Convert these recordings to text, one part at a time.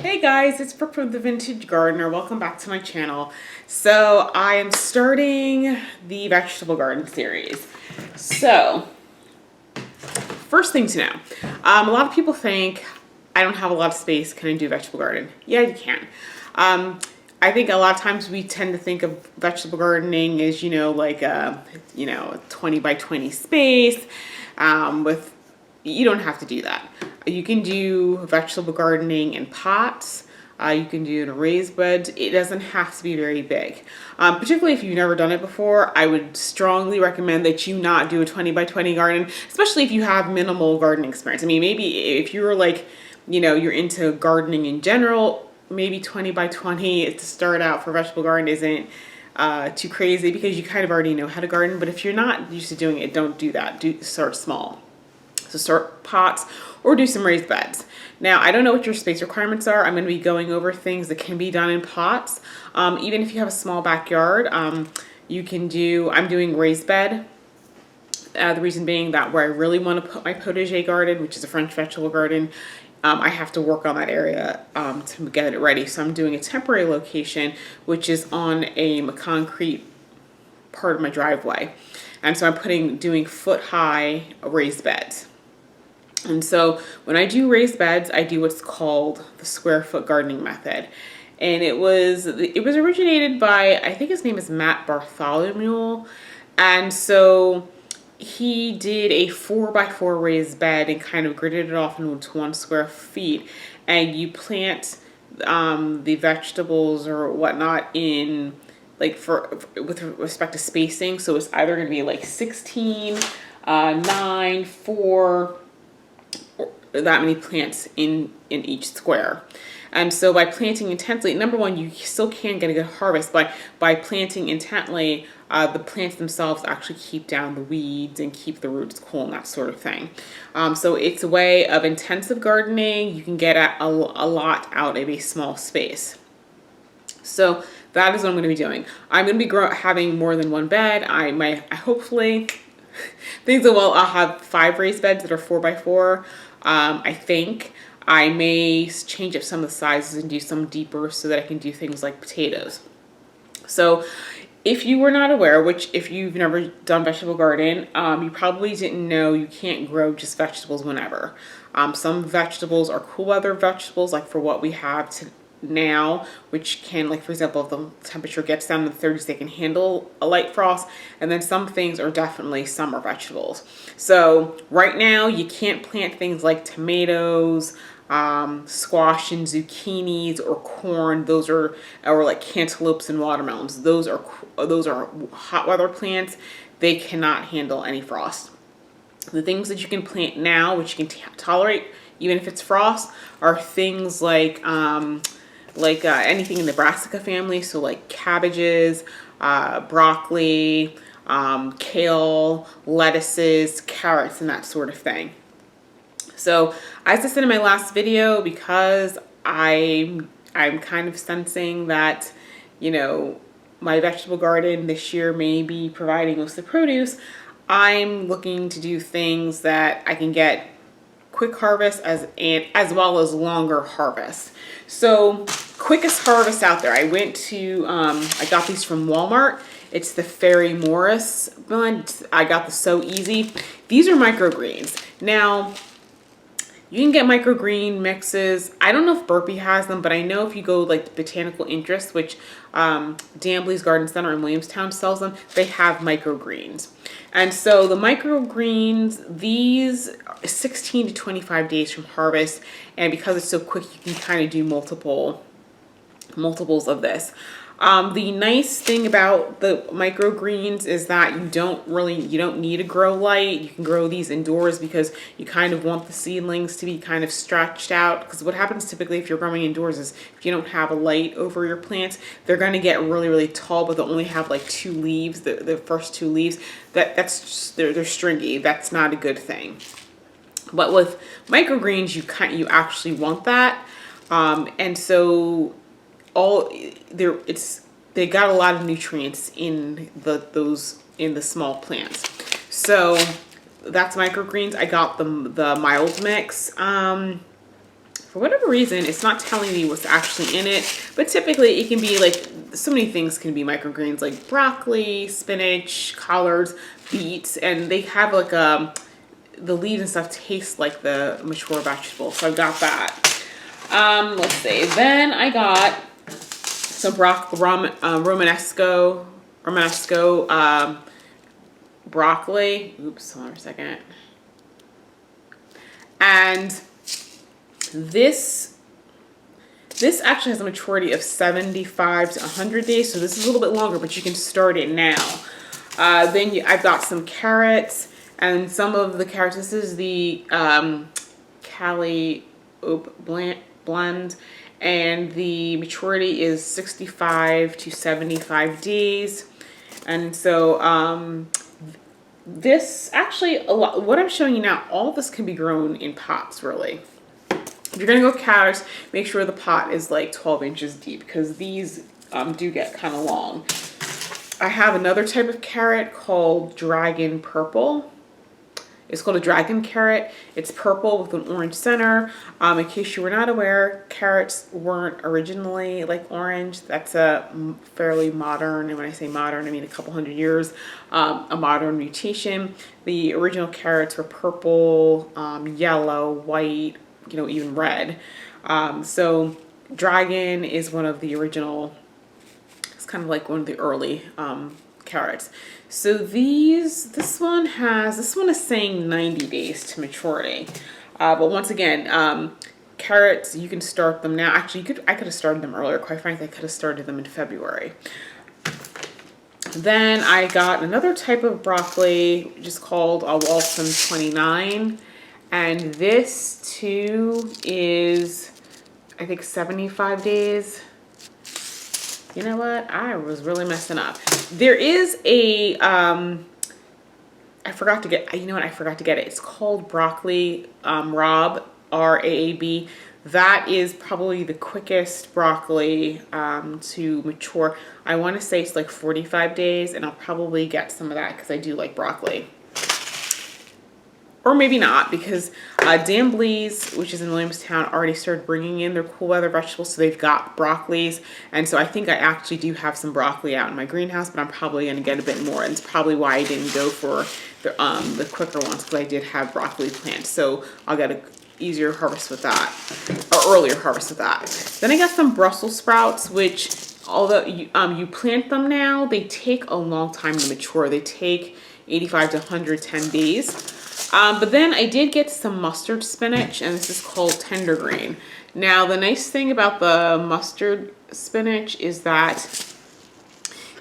Hey guys, it's Brooke from the Vintage Gardener. Welcome back to my channel. So I am starting the vegetable garden series. So first thing to know, a lot of people think I don't have a lot of space. Can I do a vegetable garden? Yeah, you can. I think a lot of times we tend to think of vegetable gardening as, like a 20 by 20 space you don't have to do that. You can do vegetable gardening in pots. You can do it in raised beds. It doesn't have to be very big. Particularly if you've never done it before, I would strongly recommend that you not do a 20 by 20 garden, especially if you have minimal gardening experience. I mean, maybe if you're like, you're into gardening in general, maybe 20 by 20 to start out for vegetable garden isn't too crazy because you kind of already know how to garden. But if you're not used to doing it, don't do that. Start small. So start pots or do some raised beds. Now, I don't know what your space requirements are. I'm going to be going over things that can be done in pots. Even if you have a small backyard, I'm doing raised bed. The reason being that where I really want to put my potager garden, which is a French vegetable garden, I have to work on that area to get it ready. So I'm doing a temporary location, which is on a concrete part of my driveway. And so I'm doing foot-high raised beds. And so when I do raised beds, I do what's called the square foot gardening method. And it was originated by, I think his name is Matt Bartholomew. And so he did a 4x4 raised bed and kind of gridded it off into 1 square feet. And you plant the vegetables or whatnot in with respect to spacing. So it's either going to be like 16, 9, 4, that many plants in each square. And so by planting intensely, number one, you still can get a good harvest, but by planting intently, the plants themselves actually keep down the weeds and keep the roots cool and that sort of thing. So it's a way of intensive gardening. You can get a lot out of a small space. So that is what I'm going to be doing. I'm going to be having more than one bed. I hopefully things are well. I'll have 5 raised beds that are 4x4. I think I may change up some of the sizes and do some deeper so that I can do things like potatoes. So if you were not aware, which if you've never done vegetable garden, you probably didn't know you can't grow just vegetables whenever. Some vegetables are cool weather vegetables, like for what we have now, which can, like for example, if the temperature gets down to the 30s, they can handle a light frost. And then some things are definitely summer vegetables. So right now you can't plant things like tomatoes, squash and zucchinis or corn. Or like cantaloupes and watermelons. Those are hot weather plants. They cannot handle any frost. The things that you can plant now, which you can tolerate even if it's frost, are things like anything in the brassica family, so like cabbages, broccoli, kale, lettuces, carrots, and that sort of thing. So as I said in my last video, because I'm kind of sensing that, my vegetable garden this year may be providing most of the produce, I'm looking to do things that I can get quick harvest as well as longer harvest. So quickest harvest out there, I got these from Walmart. It's the Fairy Morris blend. I got the So Easy. These are microgreens. Now, you can get microgreen mixes. I don't know if Burpee has them, but I know if you go like the Botanical Interest, which Danbley's Garden Center in Williamstown sells them, they have microgreens. And so the microgreens, these 16 to 25 days from harvest, and because it's so quick, you can kind of do multiples of this. The nice thing about the microgreens is that you don't need a grow light. You can grow these indoors because you kind of want the seedlings to be kind of stretched out. Because what happens typically if you're growing indoors is if you don't have a light over your plants, they're going to get really, really tall, but they'll only have like 2 leaves, the first 2 leaves. They're stringy. That's not a good thing. But with microgreens, you actually want that, and so they got a lot of nutrients in the small plants. So that's microgreens. I got the mild mix. for whatever reason, it's not telling me what's actually in it, but typically it can be like, so many things can be microgreens, like broccoli, spinach, collards, beets, and they have like the leaves and stuff taste like the mature vegetable. So I got that. Let's see. Then I got some Romanesco broccoli. Oops, hold on a second. And this actually has a maturity of 75 to 100 days, so this is a little bit longer, but you can start it now. I've got some carrots, and some of the carrots, this is the Cali Ope blend, and the maturity is 65 to 75 days. And so this actually, what I'm showing you now, all of this can be grown in pots, really. If you're gonna go carrots, make sure the pot is like 12 inches deep, because these do get kind of long. I have another type of carrot called Dragon Purple. It's called a dragon carrot. It's purple with an orange center. In case you were not aware, carrots weren't originally like orange. That's a fairly modern, and when I say modern, I mean a couple hundred years, a modern mutation. The original carrots were purple, yellow, white, even red. So dragon is one of the original, it's kind of like one of the early carrots. So this one is saying 90 days to maturity. But once again, carrots, you can start them now. Actually, I could have started them earlier. Quite frankly, I could have started them in February. Then I got another type of broccoli, which is called Waltham 29. And this too is, I think, 75 days. You know what? I was really messing up. There is a, I forgot to get it. It's called broccoli Raab, R-A-A-B. That is probably the quickest broccoli to mature. I want to say it's like 45 days, and I'll probably get some of that because I do like broccoli. Or maybe not, because Dambleys, which is in Williamstown, already started bringing in their cool weather vegetables, so they've got broccolis. And so I think I actually do have some broccoli out in my greenhouse, but I'm probably going to get a bit more. And it's probably why I didn't go for the quicker ones, because I did have broccoli plants. So I'll get an easier harvest with that, or earlier harvest with that. Then I got some Brussels sprouts, which although you plant them now, they take a long time to mature. They take 85 to 110 days. But then I did get some mustard spinach, and this is called tender green. Now, the nice thing about the mustard spinach is that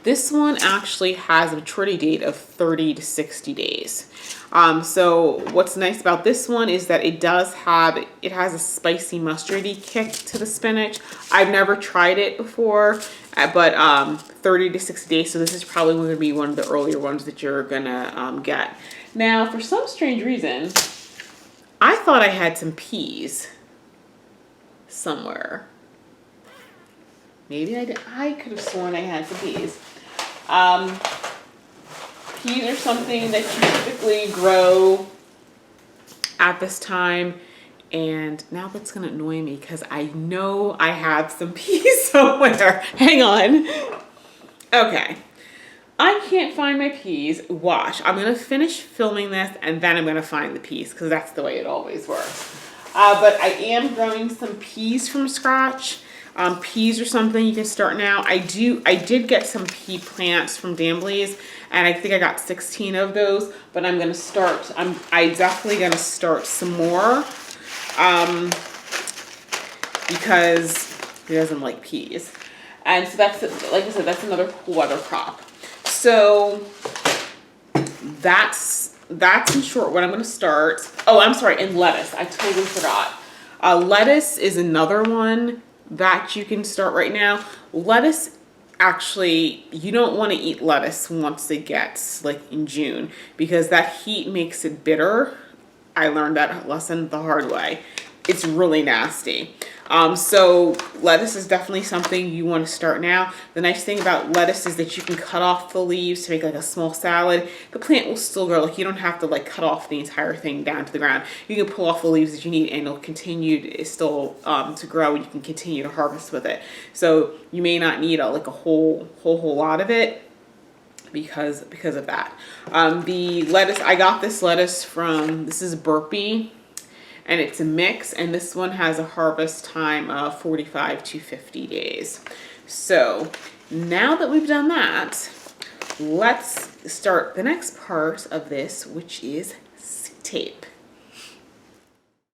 this one actually has a maturity date of 30 to 60 days. So what's nice about this one is that it has a spicy mustardy kick to the spinach. I've never tried it before, but 30 to 60 days, so this is probably going to be one of the earlier ones that you're gonna get. Now, for some strange reason, I thought I had some peas somewhere. Maybe I did. I could have sworn I had some peas. Peas are something that you typically grow at this time, and now that's gonna annoy me because I know I have some peas somewhere. Hang on. Okay. I can't find my peas. Watch. I'm going to finish filming this, and then I'm going to find the peas, because that's the way it always works. But I am growing some peas from scratch. Peas are something you can start now. I did get some pea plants from Dambleys, and I think I got 16 of those, but I'm going to start, I'm definitely going to start some more, because he doesn't like peas. And so that's, like I said, that's another cool weather crop. So that's in short what I'm going to start. Oh, I'm sorry, and lettuce. I totally forgot. Lettuce is another one that you can start right now. Lettuce, actually, you don't want to eat lettuce once it gets like in June, because that heat makes it bitter. I learned that lesson the hard way. It's really nasty. So lettuce is definitely something you want to start now. The nice thing about lettuce is that you can cut off the leaves to make like a small salad. The plant will still grow. Like you don't have to like cut off the entire thing down to the ground. You can pull off the leaves that you need and it'll continue to still to grow, and you can continue to harvest with it. So you may not need like a whole lot of it because of that. The lettuce, I got this lettuce from, this is Burpee, and it's a mix, and this one has a harvest time of 45 to 50 days. So now that we've done that, let's start the next part of this, which is tape.